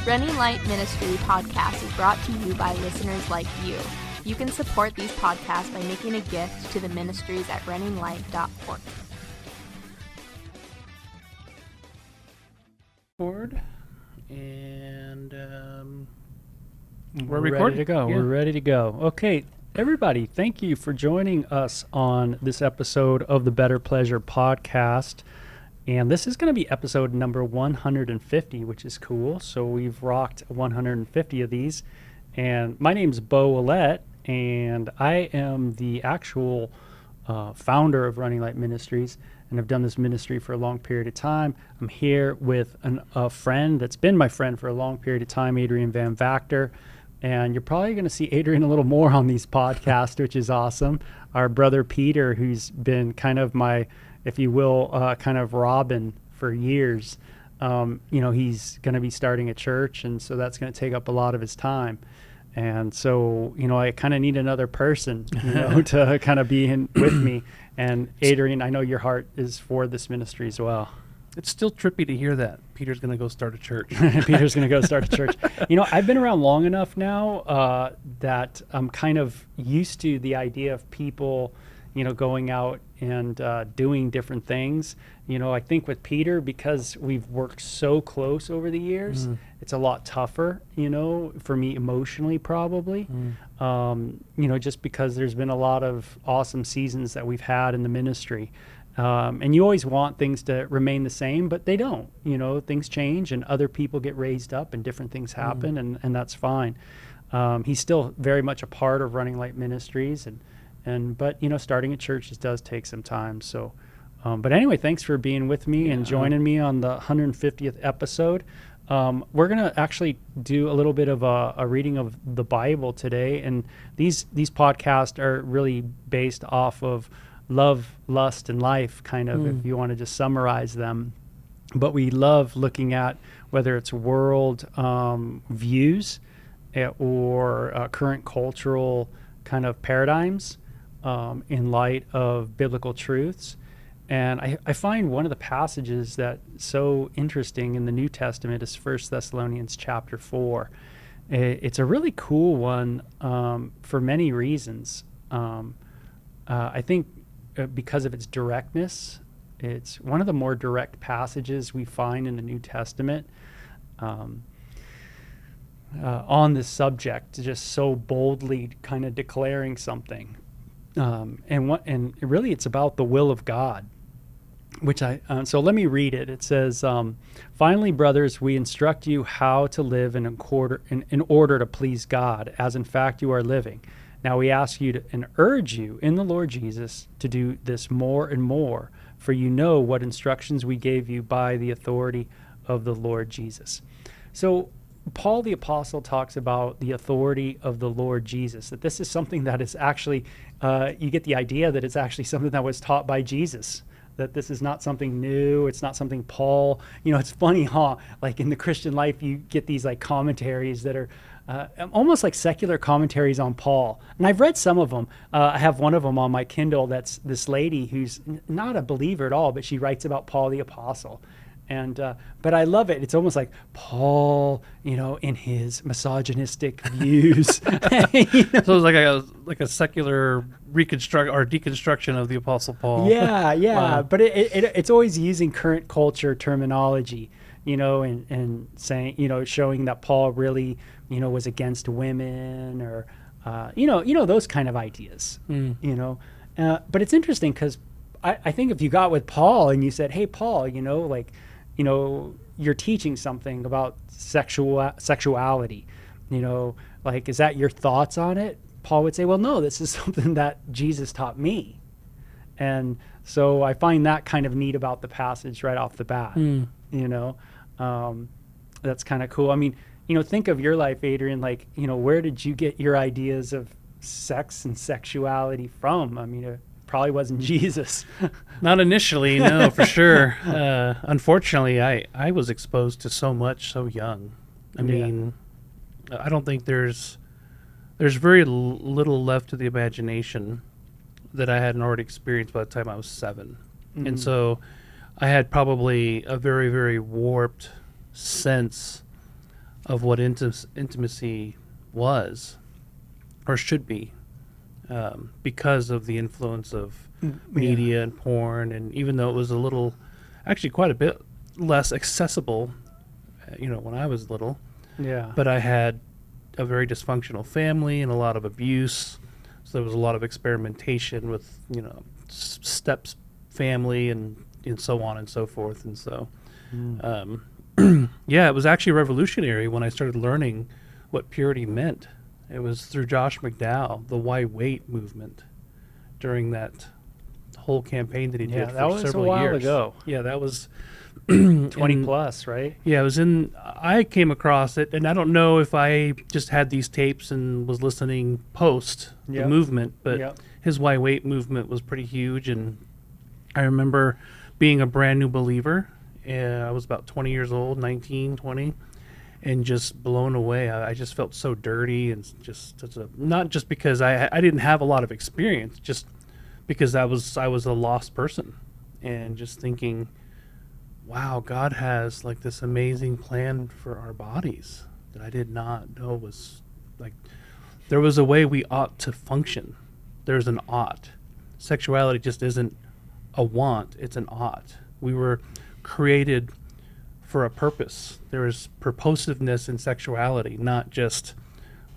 Running Light Ministry podcast is brought to you by listeners like you. You can support these podcasts by making a gift to the ministries at runninglight.org. And we're ready to go. Yeah. We're ready to go. Okay, everybody, thank you for joining us on this episode of the Better Pleasure podcast. And this is going to be episode number 150, which is cool. So we've rocked 150 of these. And my name's Bo Willett, and I am the actual founder of Running Light Ministries, and I've done this ministry for a long period of time. I'm here with a friend that's been my friend for a long period of time, Adrian Van Vactor. And you're probably going to see Adrian a little more on these podcasts, which is awesome. Our brother Peter, who's been kind of my, if you will, kind of Robin for years. He's going to be starting a church, and so that's going to take up a lot of his time. And so, I kind of need another person, to kind of be in with me. And Adrian, I know your heart is for this ministry as well. It's still trippy to hear that Peter's going to go start a church. Peter's going to go start a church. I've been around long enough now that I'm kind of used to the idea of people, going out and doing different things. I think with Peter, because we've worked so close over the years, it's a lot tougher, for me emotionally probably. Just because there's been a lot of awesome seasons that we've had in the ministry. And you always want things to remain the same, but they don't. Things change and other people get raised up and different things happen, and that's fine. He's still very much a part of Running Light Ministries, but starting a church just does take some time. So, but anyway, thanks for being with me and joining me on the 150th episode. We're going to actually do a little bit of a reading of the Bible today, and these podcasts are really based off of love, lust, and life, kind of, if you want to just summarize them. But we love looking at whether it's world views or current cultural kind of paradigms in light of biblical truths. And I find one of the passages that's so interesting in the New Testament is 1 Thessalonians chapter 4. It's a really cool one for many reasons. I think because of its directness, it's one of the more direct passages we find in the New Testament on this subject, just so boldly kind of declaring something. And really it's about the will of God. So let me read it. It says, finally, brothers, we instruct you how to live in order to please God, as in fact you are living. Now we ask you and urge you in the Lord Jesus to do this more and more, for you know what instructions we gave you by the authority of the Lord Jesus. So Paul the Apostle talks about the authority of the Lord Jesus, that this is something that is actually, you get the idea that it's actually something that was taught by Jesus. That this is not something new. It's not something Paul, it's funny, like in the Christian life, you get these like commentaries that are almost like secular commentaries on Paul. And I've read some of them. I have one of them on my Kindle. That's this lady who's not a believer at all, but she writes about Paul the Apostle. And but I love it. It's almost like Paul, in his misogynistic views. So it's like a secular deconstruction of the Apostle Paul. Yeah. Wow. But it's always using current culture terminology, and saying, showing that Paul really, was against women or, those kind of ideas. But it's interesting because I think if you got with Paul and you said, hey, Paul, you're teaching something about sexuality, is that your thoughts on it? Paul would say, well, no, this is something that Jesus taught me. And so I find that kind of neat about the passage right off the bat, that's kind of cool. I mean, think of your life, Adrian, where did you get your ideas of sex and sexuality from? I mean, probably wasn't Jesus. Not initially, no, for sure. Unfortunately, I was exposed to so much so young. I mean, I don't think there's very little left to the imagination that I hadn't already experienced by the time I was 7. Mm-hmm. And so I had probably a very, very warped sense of what intimacy was or should be, because of the influence of media and porn. And even though it was actually quite a bit less accessible, when I was little, but I had a very dysfunctional family and a lot of abuse. So there was a lot of experimentation with, steps family and so on and so forth. And so, it was actually revolutionary when I started learning what purity meant. It was through Josh McDowell, the Why Wait movement, during that whole campaign that he did for several years. That was a while ago. Yeah, that was 20 plus, right? Yeah, I came across it, and I don't know if I just had these tapes and was listening post the movement, but his Why Wait movement was pretty huge. And I remember being a brand new believer. I was about 20 years old, 19, 20, and just blown away. I just felt so dirty, and not just because I didn't have a lot of experience, just because I was a lost person, and just thinking, wow, God has like this amazing plan for our bodies that I did not know was like, there was a way we ought to function. There's an ought. Sexuality just isn't a want, it's an ought. We were created for a purpose. There is purposiveness in sexuality, not just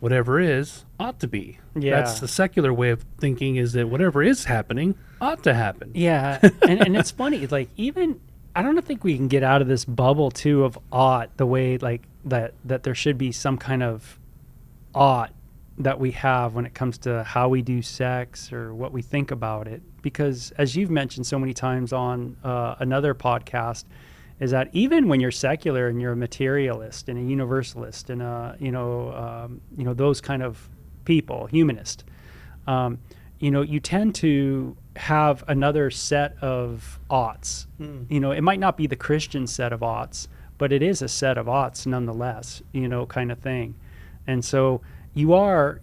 whatever is ought to be. Yeah. That's the secular way of thinking, is that whatever is happening ought to happen. Yeah. and it's funny, like, even I don't think we can get out of this bubble too of ought, the way like that there should be some kind of ought that we have when it comes to how we do sex or what we think about it. Because as you've mentioned so many times on another podcast, is that even when you're secular and you're a materialist and a universalist and those kind of people, humanist, you tend to have another set of oughts. It might not be the Christian set of oughts, but it is a set of oughts nonetheless, kind of thing. And so you are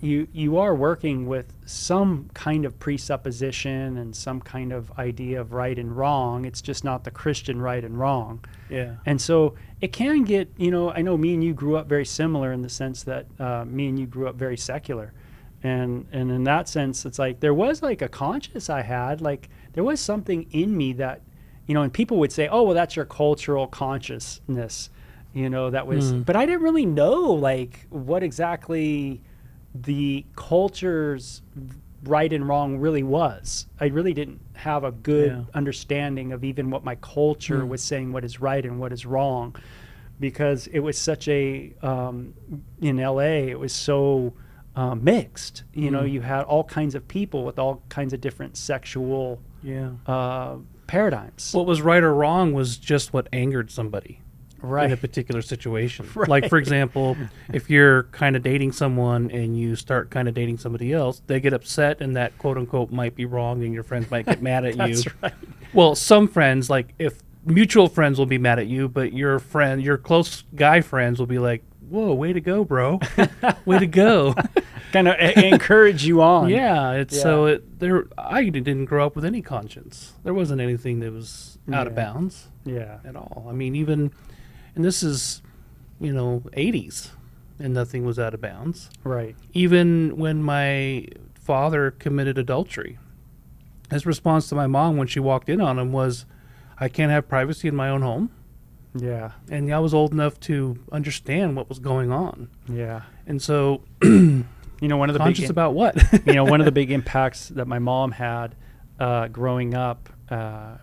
working with some kind of presupposition and some kind of idea of right and wrong. It's just not the Christian right and wrong. Yeah. And so it can get, I know me and you grew up very similar in the sense that me and you grew up very secular. And in that sense, it's like there was like a conscience I had, like there was something in me that, and people would say, oh, well, that's your cultural consciousness. That was, but I didn't really know like what exactly the culture's right and wrong really was. I really didn't have a good understanding of even what my culture was saying, what is right and what is wrong, because it was such in LA, it was so mixed. You had all kinds of people with all kinds of different sexual paradigms. What was right or wrong was just what angered somebody. Right. In a particular situation. Right. Like, for example, if you're kind of dating someone and you start kind of dating somebody else, they get upset and that quote unquote might be wrong and your friends might get mad at you. That's right. Well, some friends, like if mutual friends will be mad at you, but your close guy friends will be like, whoa, way to go, bro. Way to go. Kind of encourage you on. Yeah. I didn't grow up with any conscience. There wasn't anything that was out of bounds. Yeah. At all. I mean, even... And this is, 80s, and nothing was out of bounds. Right. Even when my father committed adultery, his response to my mom when she walked in on him was, I can't have privacy in my own home. Yeah. And I was old enough to understand what was going on. Yeah. And so, one of the conscious about what? One of the big impacts that my mom had growing up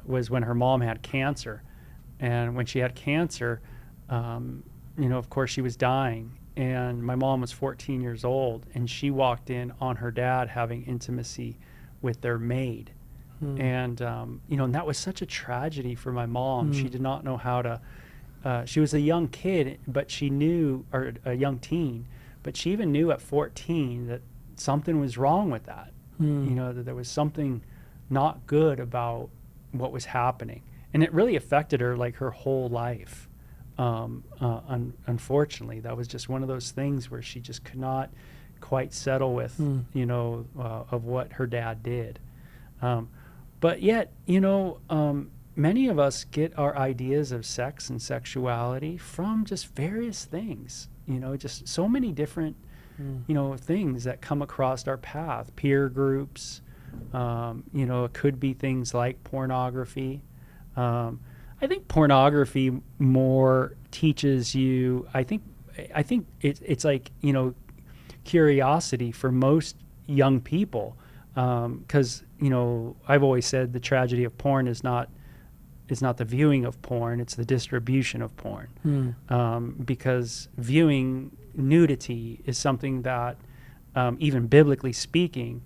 was when her mom had cancer. And when she had cancer, of course she was dying, and my mom was 14 years old, and she walked in on her dad having intimacy with their maid. And, and that was such a tragedy for my mom. She did not know how to, she was a young kid, but she knew, or a young teen, but she even knew at 14 that something was wrong with that, that there was something not good about what was happening. And it really affected her like her whole life. Unfortunately, that was just one of those things where she just could not quite settle with, of what her dad did. But yet, many of us get our ideas of sex and sexuality from just various things, just so many different, things that come across our path, peer groups, it could be things like pornography. I think pornography more teaches you, I think it's like, curiosity for most young people. Because, I've always said the tragedy of porn is not the viewing of porn, it's the distribution of porn. Because viewing nudity is something that, even biblically speaking,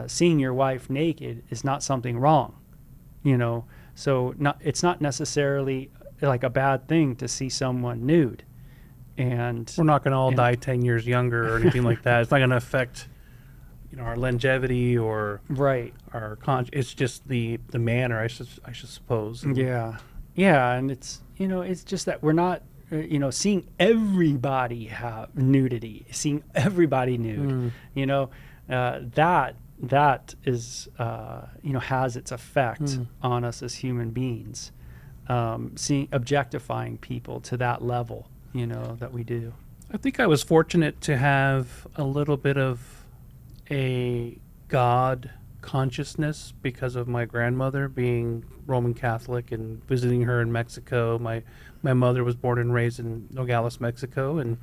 seeing your wife naked is not something wrong, so it's not necessarily like a bad thing to see someone nude. And we're not going to all die 10 years younger or anything like that. It's not going to affect our longevity or our it's just the manner, I should suppose. Yeah, and it's it's just that we're not seeing everybody have nudity, seeing everybody nude. That is has its effect on us as human beings. Objectifying people to that level, that we do. I think I was fortunate to have a little bit of a God consciousness because of my grandmother being Roman Catholic and visiting her in Mexico. My mother was born and raised in Nogales, Mexico, and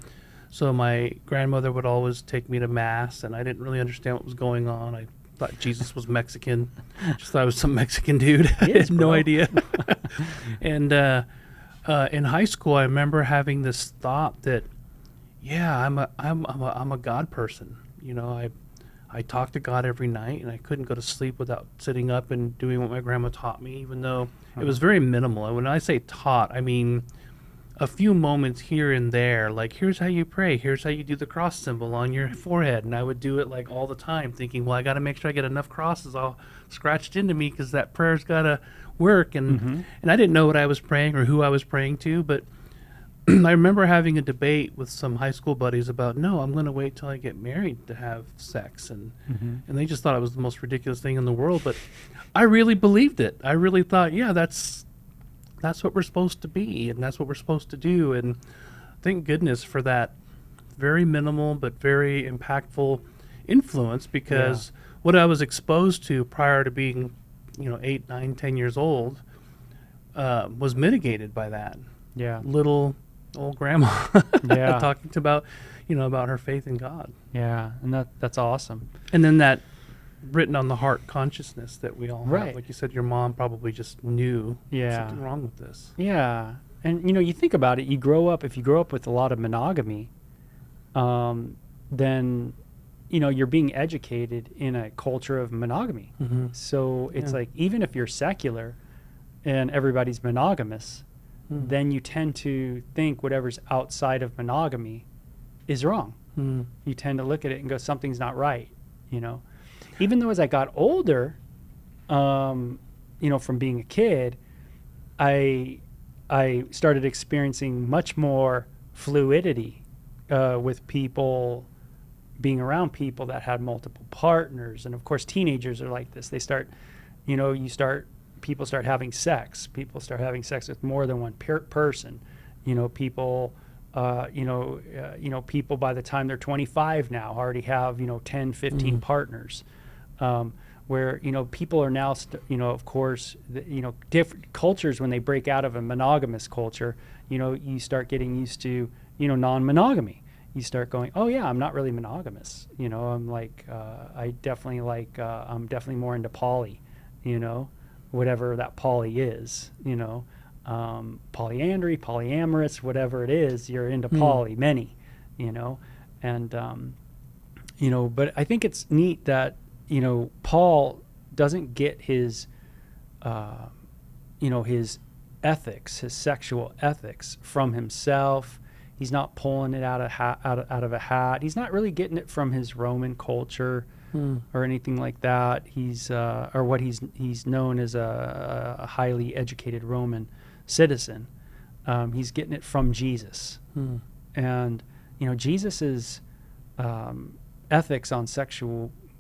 so my grandmother would always take me to Mass, and I didn't really understand what was going on. I thought Jesus was Mexican. Just thought I was some Mexican dude. I had no idea. And in high school, I remember having this thought that, I'm a God person. I talked to God every night, and I couldn't go to sleep without sitting up and doing what my grandma taught me, even though it was very minimal. And when I say taught, I mean a few moments here and there, like, here's how you pray, here's how you do the cross symbol on your forehead. And I would do it like all the time, thinking, well, I got to make sure I get enough crosses all scratched into me because that prayer's got to work. And I didn't know what I was praying or who I was praying to, but I remember having a debate with some high school buddies about, no, I'm going to wait till I get married to have sex. And they just thought it was the most ridiculous thing in the world. But I really believed it. I really thought, that's what we're supposed to be, and that's what we're supposed to do. And thank goodness for that very minimal but very impactful influence, because what I was exposed to prior to being, 8, 9, 10 years old was mitigated by that. Yeah. Little old grandma talking about her faith in God. Yeah, and that's awesome. And then that written on the heart consciousness that we all Right. have. Like you said, your mom probably just knew something wrong with this. Yeah. And you think about it, if you grow up with a lot of monogamy, then you're being educated in a culture of monogamy. So it's like, even if you're secular and everybody's monogamous, then you tend to think whatever's outside of monogamy is wrong. You tend to look at it and go, something's not right, Even though as I got older, from being a kid, I started experiencing much more fluidity with people, being around people that had multiple partners. And of course, teenagers are like this. They start, people start having sex. People start having sex with more than one person. People, people by the time they're 25 now already have, 10, 15 partners. Where, people are now, of course, different cultures, when they break out of a monogamous culture, you start getting used to, non-monogamy. You start going, oh yeah, I'm not really monogamous. I'm like, I'm definitely more into poly, whatever that poly is, polyandry, polyamorous, whatever it is, you're into poly, many, and, but I think it's neat that, Paul doesn't get his, his ethics, his sexual ethics from himself. He's not pulling it out of a hat. He's not really getting it from his Roman culture or anything like that. He's or what he's known as a highly educated Roman citizen. He's getting it from Jesus, and Jesus's ethics on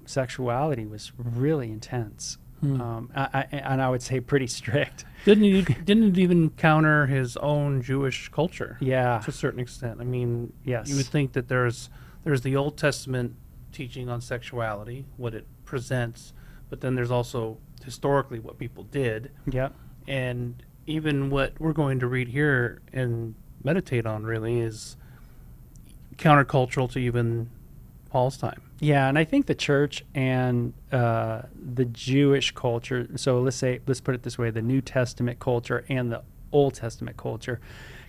sexuality was really intense. And I would say pretty strict. Didn't even counter his own Jewish culture. Yeah. To a certain extent. I mean, Yes. you would think that there's the Old Testament teaching on sexuality, what it presents, but then there's also historically what people did, Yeah. and even what we're going to read here and meditate on really is countercultural to even Paul's time. Yeah, and I think the church and the Jewish culture, so let's put it this way, the New Testament culture and the Old Testament culture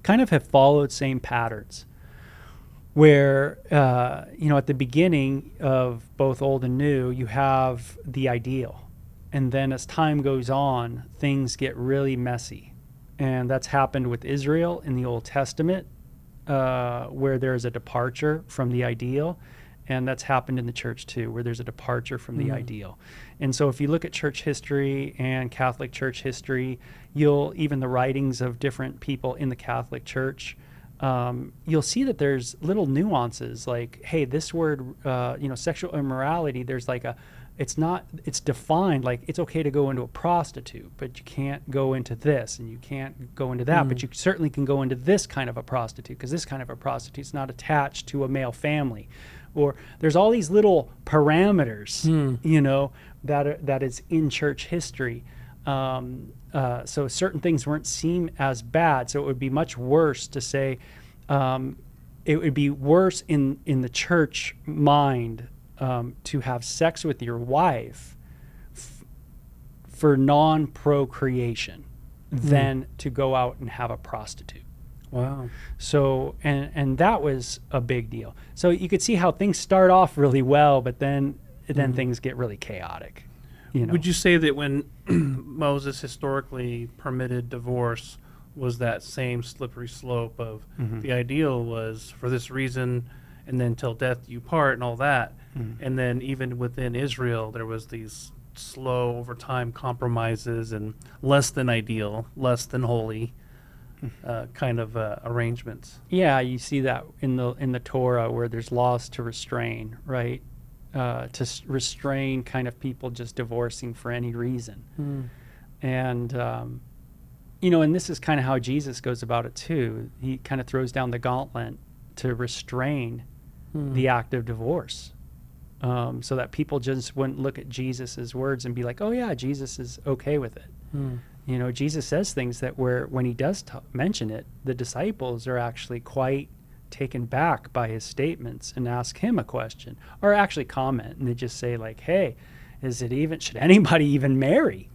kind of have followed same patterns where, at the beginning of both Old and New, you have the ideal. And then as time goes on, things get really messy. And that's happened with Israel in the Old Testament, where there's a departure from the ideal. And that's happened in the church too, where there's a departure from the ideal. And so if you look at church history and Catholic church history, even the writings of different people in the Catholic Church, you'll see that there's little nuances like, hey, this word, sexual immorality, there's like it's defined like it's okay to go into a prostitute, but you can't go into this and you can't go into that, but you certainly can go into this kind of a prostitute because this kind of a prostitute is not attached to a male family. Or there's all these little parameters, that is in church history. So certain things weren't seen as bad. So it would be much worse to say, it would be worse in the church mind to have sex with your wife for non-procreation than to go out and have a prostitute. Wow. So, and that was a big deal. So you could see how things start off really well, but then things get really chaotic. Would you say that when Moses historically permitted divorce was that same slippery slope of the ideal was for this reason and then till death you part and all that, and then even within Israel there was these slow over time compromises and less than ideal, less than holy kind of arrangements? Yeah, you see that in the Torah where there's laws to restrain, right? Restrain kind of people just divorcing for any reason. And, and this is kind of how Jesus goes about it too. He kind of throws down the gauntlet to restrain the act of divorce, so that people just wouldn't look at Jesus's words and be like, oh yeah, Jesus is okay with it. Jesus says things that when he does mention it, the disciples are actually quite taken back by his statements and ask him a question or actually comment. And they just say like, hey, should anybody even marry?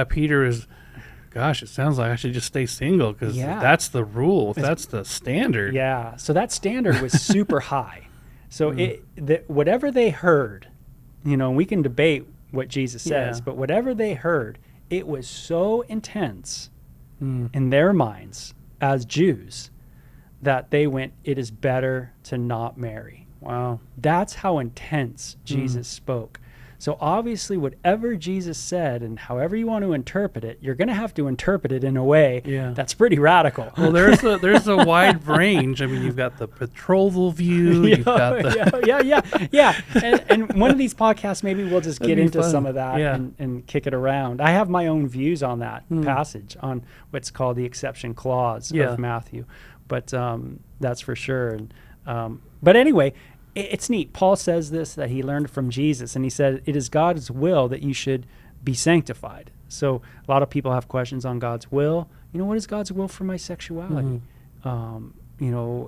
Peter is, gosh, it sounds like I should just stay single because that's the rule. That's the standard. Yeah. So that standard was super high. So whatever they heard, we can debate what Jesus says, but whatever they heard, it was so intense in their minds as Jews that they went, it is better to not marry. Wow. That's how intense Jesus spoke. So obviously whatever Jesus said and however you want to interpret it, you're going to have to interpret it in a way that's pretty radical. Well, there's a wide range. I mean, you've got the betrothal view. You've got the And one of these podcasts, maybe we'll just get into fun. some of that and kick it around. I have my own views on that passage, on what's called the exception clause of Matthew. But that's for sure. And, but anyway, it's neat. Paul says this, that he learned from Jesus, and he said, it is God's will that you should be sanctified. So a lot of people have questions on God's will. What is God's will for my sexuality? And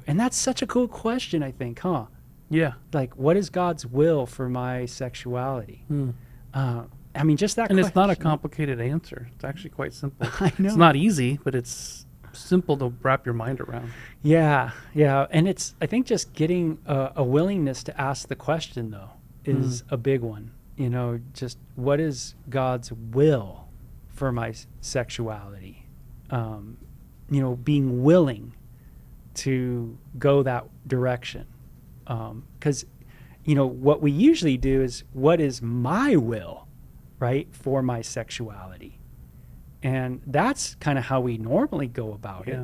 that's such a cool question, I think, huh? Yeah. Like, what is God's will for my sexuality? I mean, just that And question. it's not a complicated answer. It's actually quite simple. I know. It's not easy, but it's simple to wrap your mind around. Yeah. And it's, I think, just getting a willingness to ask the question, though, is a big one. Just what is God's will for my sexuality? Being willing to go that direction. Because, what we usually do is, what is my will, right, for my sexuality? And that's kind of how we normally go about it.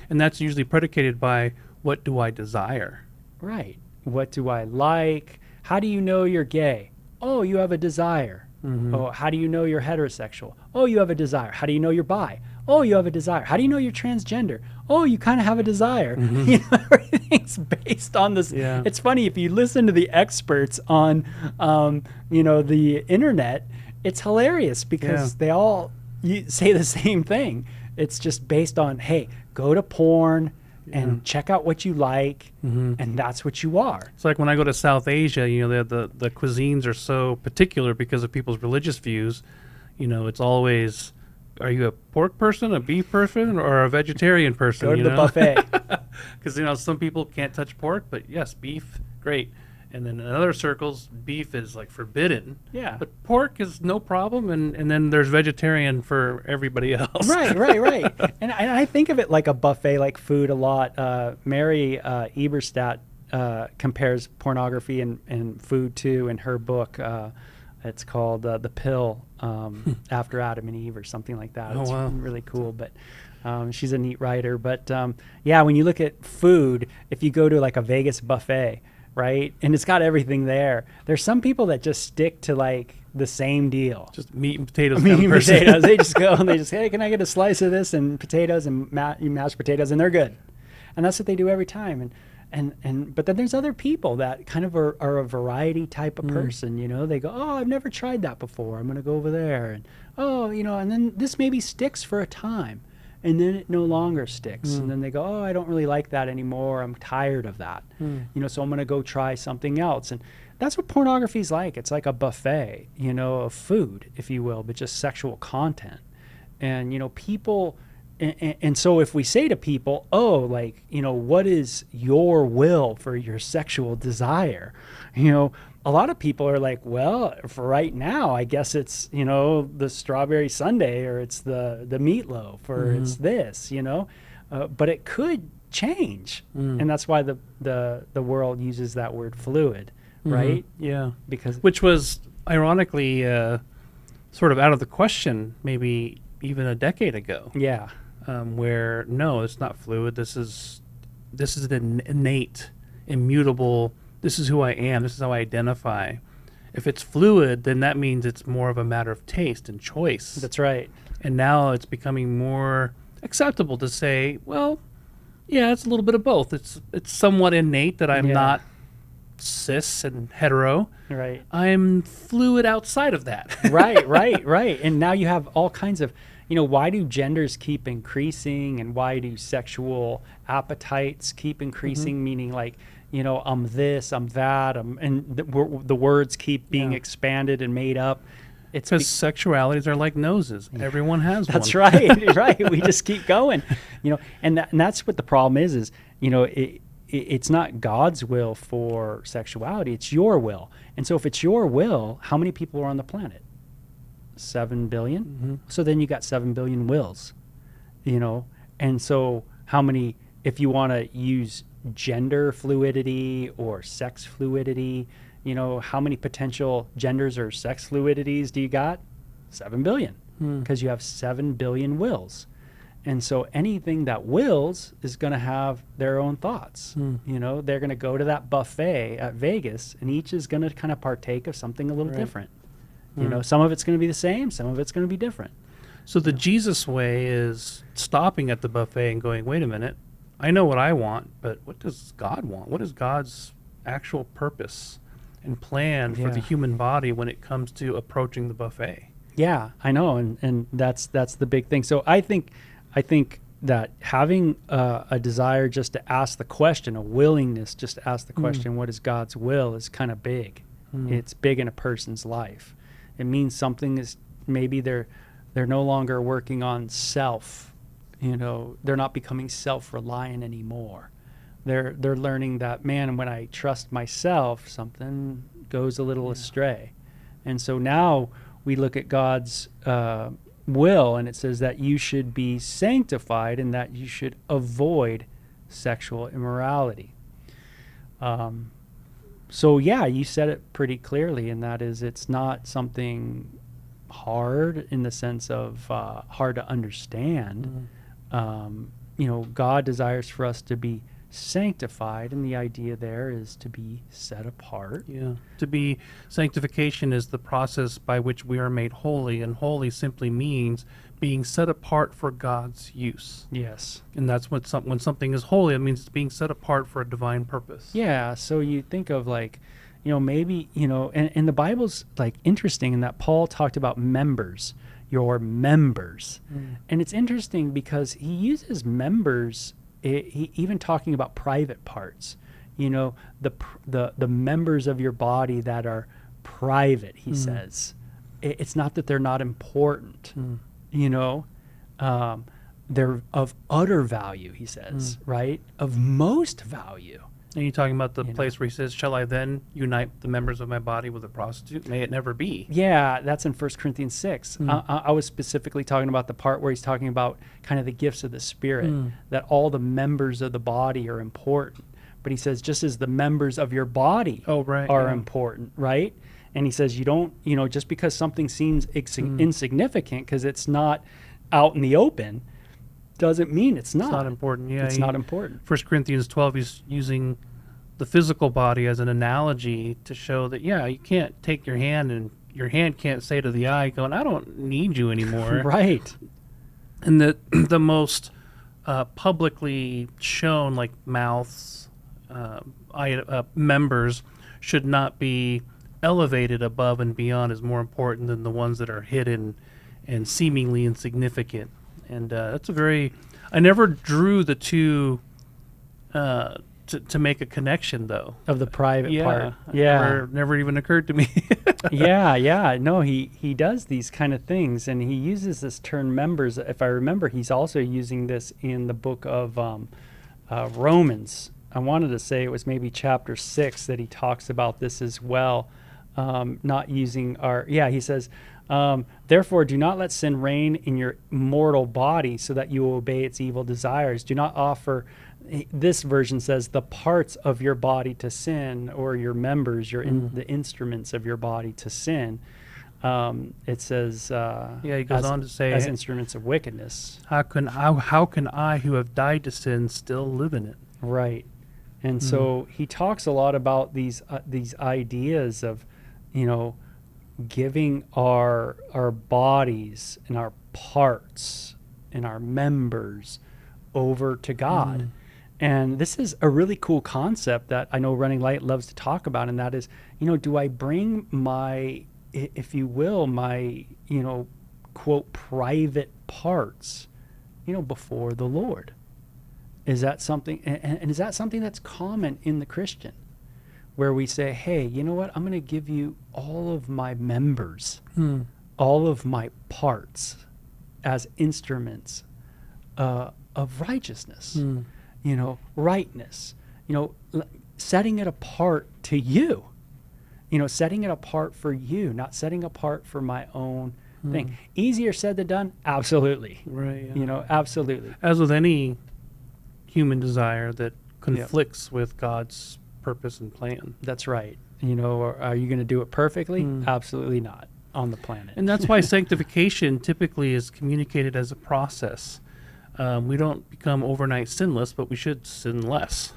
And that's usually predicated by, what do I desire? Right. What do I like? How do you know you're gay? Oh, you have a desire. Oh, how do you know you're heterosexual? Oh, you have a desire. How do you know you're bi? Oh, you have a desire. How do you know you're transgender? Oh, you kind of have a desire. You know, everything's based on this. Yeah. It's funny if you listen to the experts on, you know, the internet. It's hilarious because they all say the same thing. It's just based on, hey, go to porn and check out what you like, and that's what you are. It's like when I go to South Asia, you know, the cuisines are so particular because of people's religious views. You know, it's always, are you a pork person, a beef person, or a vegetarian person? Go to the buffet. Because, you know, some people can't touch pork, but yes, beef, great. And then in other circles, beef is like forbidden. Yeah. But pork is no problem, and then there's vegetarian for everybody else. Right. And I think of it like a buffet, like food a lot. Mary Eberstadt compares pornography and food too in her book. It's called The Pill, After Adam and Eve or something like that. Oh, It's wow. really cool, but she's a neat writer. But yeah, when you look at food, if you go to like a Vegas buffet, right, and it's got everything there, there's some people that just stick to like the same deal. Just meat and potatoes. Meat kind of and person. potatoes. They just go and they just, hey, can I get a slice of this and potatoes and mashed potatoes, and they're good. And that's what they do every time. And but then there's other people that kind of are a variety type of person. You know, they go, oh, I've never tried that before. I'm gonna go over there, and oh, you know, and then this maybe sticks for a time, and then it no longer sticks, and then they go, oh, I don't really like that anymore. I'm tired of that. You know, so I'm gonna go try something else. And that's what pornography is like. It's like a buffet, you know, of food, if you will, but just sexual content. And, you know, people, and so if we say to people, oh, like, you know, what is your will for your sexual desire? You know, a lot of people are like, well, for right now, I guess it's, you know, the strawberry sundae, or it's the meatloaf, or it's this, you know, but it could change. And that's why the world uses that word fluid. Right? Yeah. Because Which was ironically sort of out of the question maybe even a decade ago, yeah, where no, it's not fluid. This is an innate, immutable. This is who I am. This is how I identify. If it's fluid, then that means it's more of a matter of taste and choice. that's right. And now it's becoming more acceptable to say, well, yeah, it's a little bit of both. It's somewhat innate that I'm Yeah. not cis and hetero. Right. I'm fluid outside of that. right. And now you have all kinds of, you know, why do genders keep increasing, and why do sexual appetites keep increasing? Meaning, like, you know, I'm this, I'm that, and the words keep being Yeah. expanded and made up. It's Because sexualities are like noses. Everyone has That's one. right. We just keep going, you know, and that's what the problem is, you know, it's not God's will for sexuality, it's your will. And so if it's your will, how many people are on the planet? 7 billion? So then you got 7 billion wills, you know, and so how many, if you want to use gender fluidity or sex fluidity, you know, how many potential genders or sex fluidities do you got? 7 billion, because you have 7 billion wills. And so anything that wills is going to have their own thoughts. You know, they're going to go to that buffet at Vegas, and each is going to kind of partake of something a little different. You know, some of it's going to be the same, some of it's going to be different. So the Jesus way is stopping at the buffet and going, wait a minute, I know what I want, but what does God want? What is God's actual purpose and plan for the Yeah. human body when it comes to approaching the buffet? Yeah, I know, and that's the big thing. So I think that having a desire just to ask the question, a willingness just to ask the question, what is God's will, is kind of big. It's big in a person's life. It means something is, maybe they're no longer working on self. You know, they're not becoming self-reliant anymore. They're learning that, man, when I trust myself, something goes a little astray. And so now we look at God's will, and it says that you should be sanctified and that you should avoid sexual immorality. So yeah, you said it pretty clearly, and that is, it's not something hard in the sense of hard to understand. You know, God desires for us to be sanctified, and the idea there is to be set apart. Yeah. To be sanctification is the process by which we are made holy, and holy simply means being set apart for God's use. Yes. And that's what when something is holy, it means it's being set apart for a divine purpose. Yeah, so you think of like, maybe, and the Bible's like interesting in that Paul talked about members, your members. And it's interesting because he uses members, he even talking about private parts, the members of your body that are private, he says. It's not that they're not important, they're of utter value, he says, right? Of most value. And you're talking about the place where he says, shall I then unite the members of my body with a prostitute? May it never be. Yeah, that's in 1 Corinthians 6. I was specifically talking about the part where he's talking about kind of the gifts of the Spirit, that all the members of the body are important. But he says, just as the members of your body are important, right? And he says, you don't, just because something seems insignificant because it's not out in the open, doesn't mean it's not. It's not important. Yeah, it's not important. 1 Corinthians 12, he's using the physical body as an analogy to show that, you can't take your hand and your hand can't say to the eye, going, I don't need you anymore. Right. And that the most publicly shown, like mouths, members, should not be elevated above and beyond, is more important than the ones that are hidden and seemingly insignificant. And that's I never drew the two to make a connection, though. Of the private part. Yeah. Never even occurred to me. Yeah. No, he does these kind of things, and he uses this term members. If I remember, he's also using this in the book of Romans. I wanted to say it was maybe chapter 6 that he talks about this as well. Not using he says, therefore, do not let sin reign in your mortal body so that you will obey its evil desires. Do not offer, this version says, the parts of your body to sin, or your members, the instruments of your body to sin. It says, he goes on to say, as instruments of wickedness. How can I who have died to sin still live in it? Right. And so he talks a lot about these ideas of, giving our bodies and our parts and our members over to God. And this is a really cool concept that I know Running Light loves to talk about, and that is, do I bring my, if you will, my, quote, private parts, before the Lord? Is that something, and is that something that's common in the Christian? Where we say, hey, you know what? I'm going to give you all of my members, all of my parts as instruments of righteousness, rightness, setting it apart to you, setting it apart for you, not setting apart for my own thing. Easier said than done? Absolutely. Right. Yeah. Absolutely. As with any human desire that conflicts with God's purpose and plan. That's right. Are you going to do it perfectly? Absolutely not on the planet. And that's why sanctification typically is communicated as a process. We don't become overnight sinless, but we should sin less.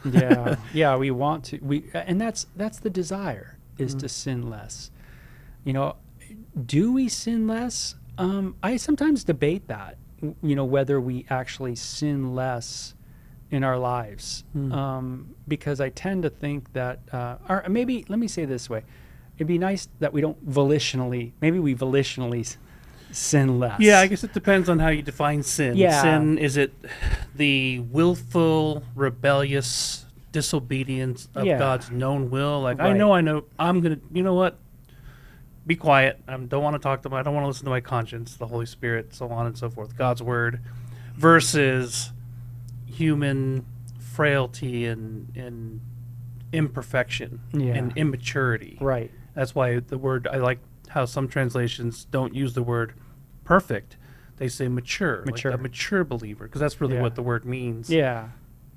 Yeah, we want to. And that's the desire, is to sin less. Do we sin less? I sometimes debate that, whether we actually sin less in our lives, because I tend to think that, or maybe let me say it this way: it'd be nice that we don't volitionally sin less. Yeah, I guess it depends on how you define sin. Yeah. Sin, is it the willful, rebellious disobedience of God's known will? Like, right. I know, I'm gonna, you know what? Be quiet. I don't want to talk to them. I don't want to listen to my conscience, the Holy Spirit, so on and so forth. God's word, versus human frailty and imperfection and immaturity. Right. That's why the word, I like how some translations don't use the word perfect. They say mature. Like a mature believer, because that's really what the word means. Yeah.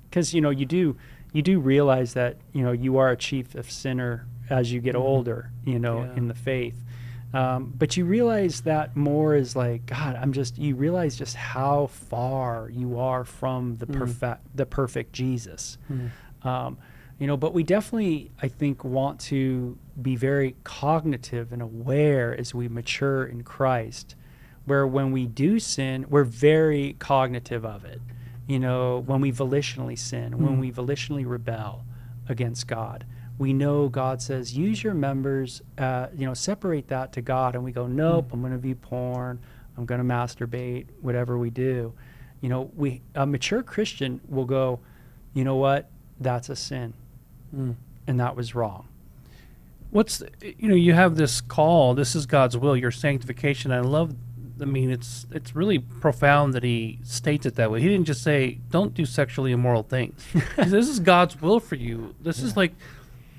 Because, you do realize that, you are a chief of sinner as you get older, in the faith. But you realize that more is like, God, you realize just how far you are from the perfect Jesus. But we definitely, I think, want to be very cognitive and aware as we mature in Christ, where when we do sin, we're very cognitive of it. When we volitionally sin, when we volitionally rebel against God, we know God says, use your members, separate that to God. And we go, nope, I'm going to view porn. I'm going to masturbate, whatever we do. A mature Christian will go, you know what? That's a sin. And that was wrong. You have this call, this is God's will, your sanctification. It's really profound that he states it that way. He didn't just say, don't do sexually immoral things. He said, this is God's will for you. This is like,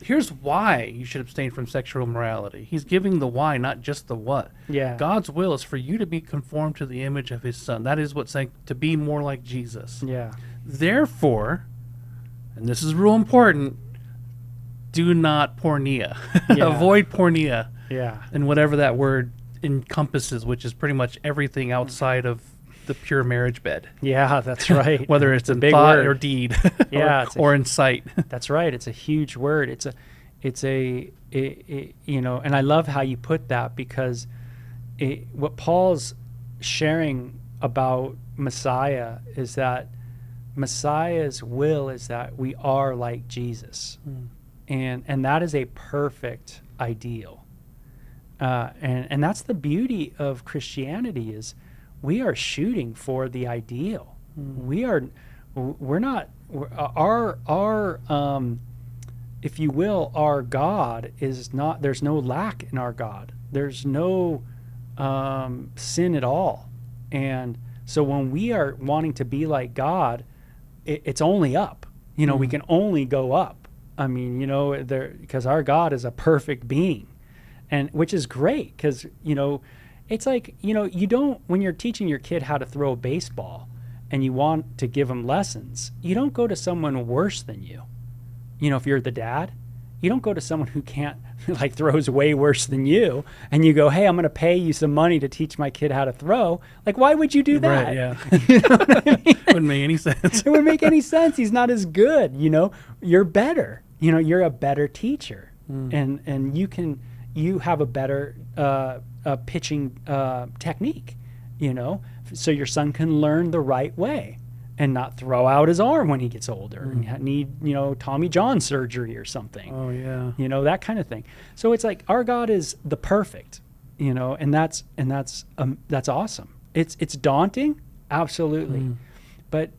here's why you should abstain from sexual immorality. He's giving the why, not just the what. Yeah. God's will is for you to be conformed to the image of his son. That is what's saying, to be more like Jesus. Yeah. Therefore, and this is real important, do not pornea. Yeah. Avoid pornea. Yeah. And whatever that word encompasses, which is pretty much everything outside of the pure marriage bed. Yeah, that's right. Whether it's in big thought word. or deed, Yeah, or in sight. That's right. It's a huge word. And I love how you put that, because what Paul's sharing about Messiah is that Messiah's will is that we are like Jesus. And that is a perfect ideal. And that's the beauty of Christianity, is we are shooting for the ideal. If you will, our God is not, there's no lack in our God. There's no sin at all. And so when we are wanting to be like God, it's only up. We can only go up. Because our God is a perfect being, and which is great, because it's like, you don't, when you're teaching your kid how to throw a baseball and you want to give them lessons, you don't go to someone worse than you. If you're the dad, you don't go to someone who can't, throws way worse than you, and you go, hey, I'm going to pay you some money to teach my kid how to throw. Why would you do that? Right, yeah. You know what I mean? Wouldn't make any sense. It wouldn't make any sense. He's not as good. You're better. You're a better teacher, and you have a better pitching technique. So your son can learn the right way and not throw out his arm when he gets older and need Tommy John surgery or something. Oh yeah. That kind of thing. So it's like our God is the perfect, and that's awesome. It's daunting, absolutely, but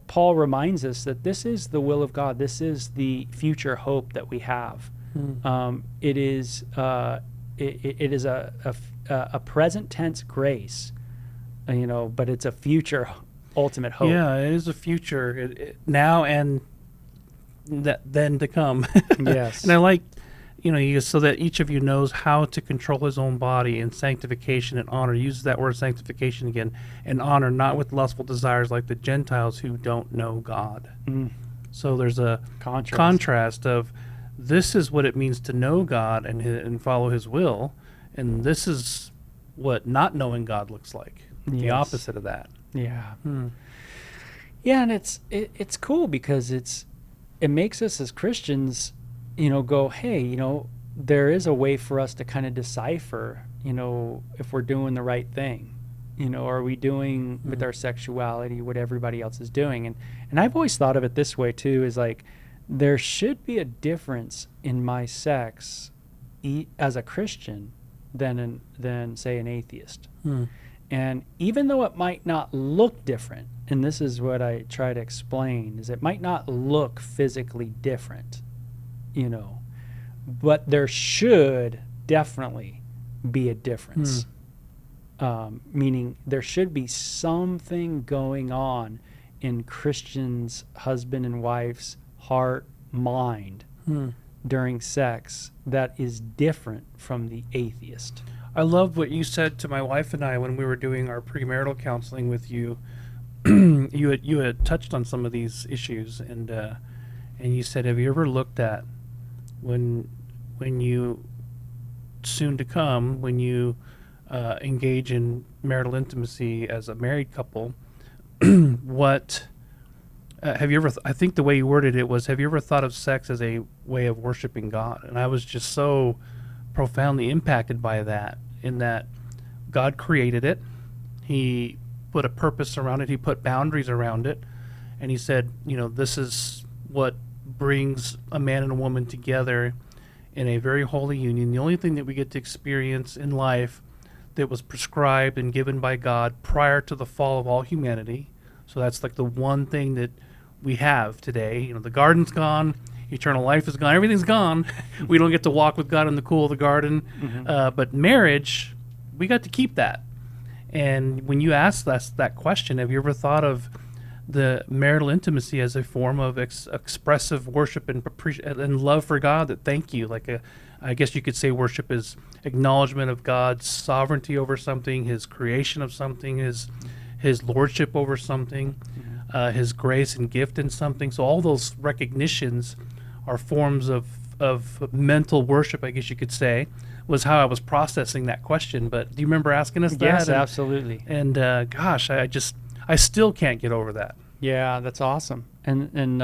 Paul reminds us that this is the will of God. This is the future hope that we have. It is a present tense grace, but it's a future ultimate hope. Yeah, it is a future now and then to come. Yes. And I like, so that each of you knows how to control his own body in sanctification and honor. Use that word sanctification again, and honor, not with lustful desires like the Gentiles who don't know God. So there's a contrast of, this is what it means to know God and follow his will, and this is what not knowing God looks like. The Yes. opposite of that. Yeah. Yeah, and it's cool, because it makes us as Christians, go, hey, there is a way for us to kind of decipher, if we're doing the right thing. Are we doing with our sexuality what everybody else is doing? And I've always thought of it this way too, is like, there should be a difference in my sex as a Christian than say an atheist. And even though it might not look different, and this is what I try to explain, is it might not look physically different, but there should definitely be a difference. Meaning there should be something going on in Christians' husband and wife's heart, mind during sex that is different from the atheist. I love what you said to my wife and I when we were doing our premarital counseling with you. You had touched on some of these issues, and you said, have you ever looked at when you soon to come when you engage in marital intimacy as a married couple. What have you ever? I think the way you worded it was, have you ever thought of sex as a way of worshiping God? And I was just so profoundly impacted by that. In that, God created it. He put a purpose around it. He put boundaries around it, and He said, this is what brings a man and a woman together in a very holy union. The only thing that we get to experience in life that was prescribed and given by God prior to the fall of all humanity. So that's like the one thing that we have today. The garden's gone, eternal life is gone, everything's gone. We don't get to walk with God in the cool of the garden. But marriage, we got to keep that. And when you ask us that question, have you ever thought of the marital intimacy as a form of expressive worship and love for God? That thank you, I guess you could say worship is acknowledgement of God's sovereignty over something, His creation of something, His lordship over something, His grace and gift in something. So all those recognitions are forms of mental worship, I guess you could say, was how I was processing that question. But do you remember asking us that? Yes, absolutely. And gosh, I still can't get over that. Yeah, that's awesome. And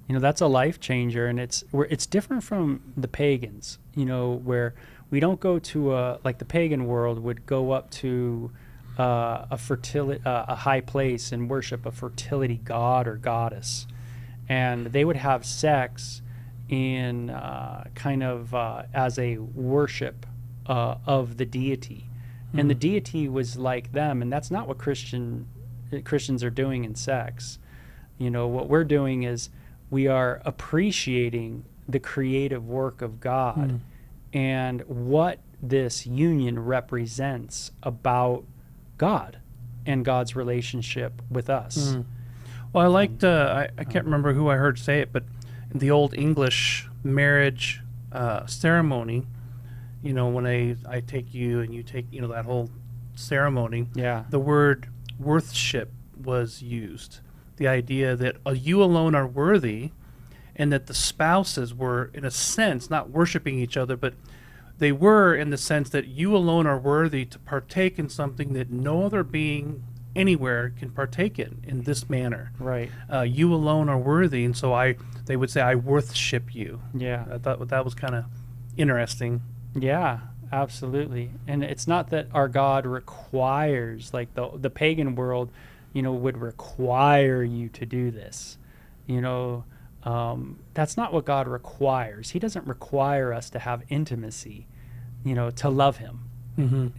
that's a life changer, and it's different from the pagans, where we don't go to like the pagan world would go up to a high place and worship a fertility god or goddess, and they would have sex in as a worship of the deity, and the deity was like them, and that's not what Christians are doing in sex. What we're doing is we are appreciating the creative work of God and what this union represents about God and God's relationship with us. Well, I liked, I can't remember who I heard say it, but in the old English marriage ceremony, when I take you and you take, that whole ceremony, the word worthship was used. The idea that you alone are worthy, and that the spouses were, in a sense, not worshiping each other, but they were in the sense that you alone are worthy to partake in something that no other being anywhere can partake in this manner. Right. You alone are worthy, and so they would say, I worthship you. Yeah. I thought that was kind of interesting. Yeah, absolutely. And it's not that our God requires, like the pagan world, would require you to do this. That's not what God requires. He doesn't require us to have intimacy, to love Him.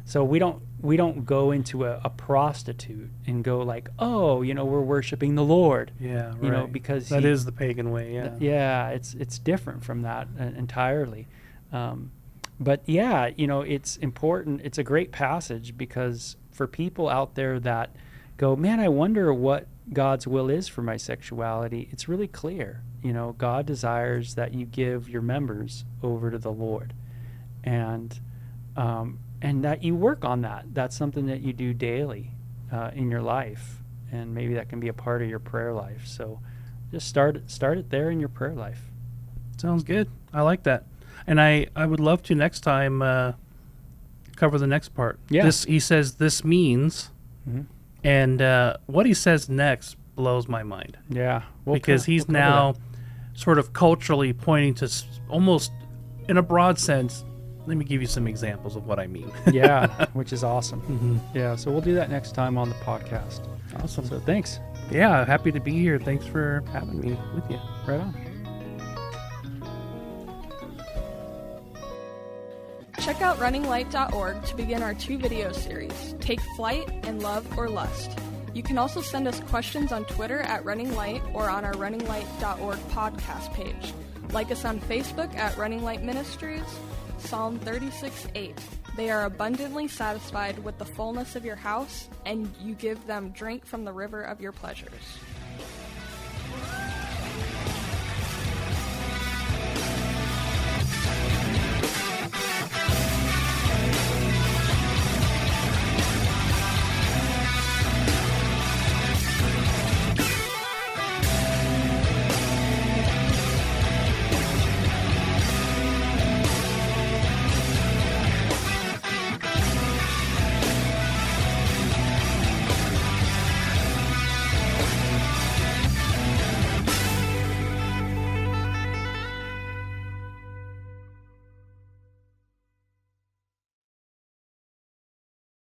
So we don't go into a prostitute and go like, we're worshiping the Lord. Yeah, right. Because that is the pagan way. Yeah. Yeah, it's different from that entirely. But yeah, it's important. It's a great passage because for people out there that go, man, I wonder what God's will is for my sexuality, it's really clear. God desires that you give your members over to the Lord, and that you work on that. That's something that you do daily in your life, and maybe that can be a part of your prayer life. So just start it there in your prayer life. Sounds good. I like that. And I would love to next time cover the next part. Yeah. He says this means, and what he says next blows my mind. Yeah. Because he's now sort of culturally pointing to almost, in a broad sense, let me give you some examples of what I mean. Yeah, which is awesome. Yeah, so we'll do that next time on the podcast. Awesome. So thanks. Yeah, happy to be here. Thanks for having me with you. Right on. Check out runninglight.org to begin our 2 video series, Take Flight and Love or Lust. You can also send us questions on Twitter at Running Light or on our runninglight.org podcast page. Like us on Facebook at Running Light Ministries. Psalm 36:8. They are abundantly satisfied with the fullness of your house, and you give them drink from the river of your pleasures.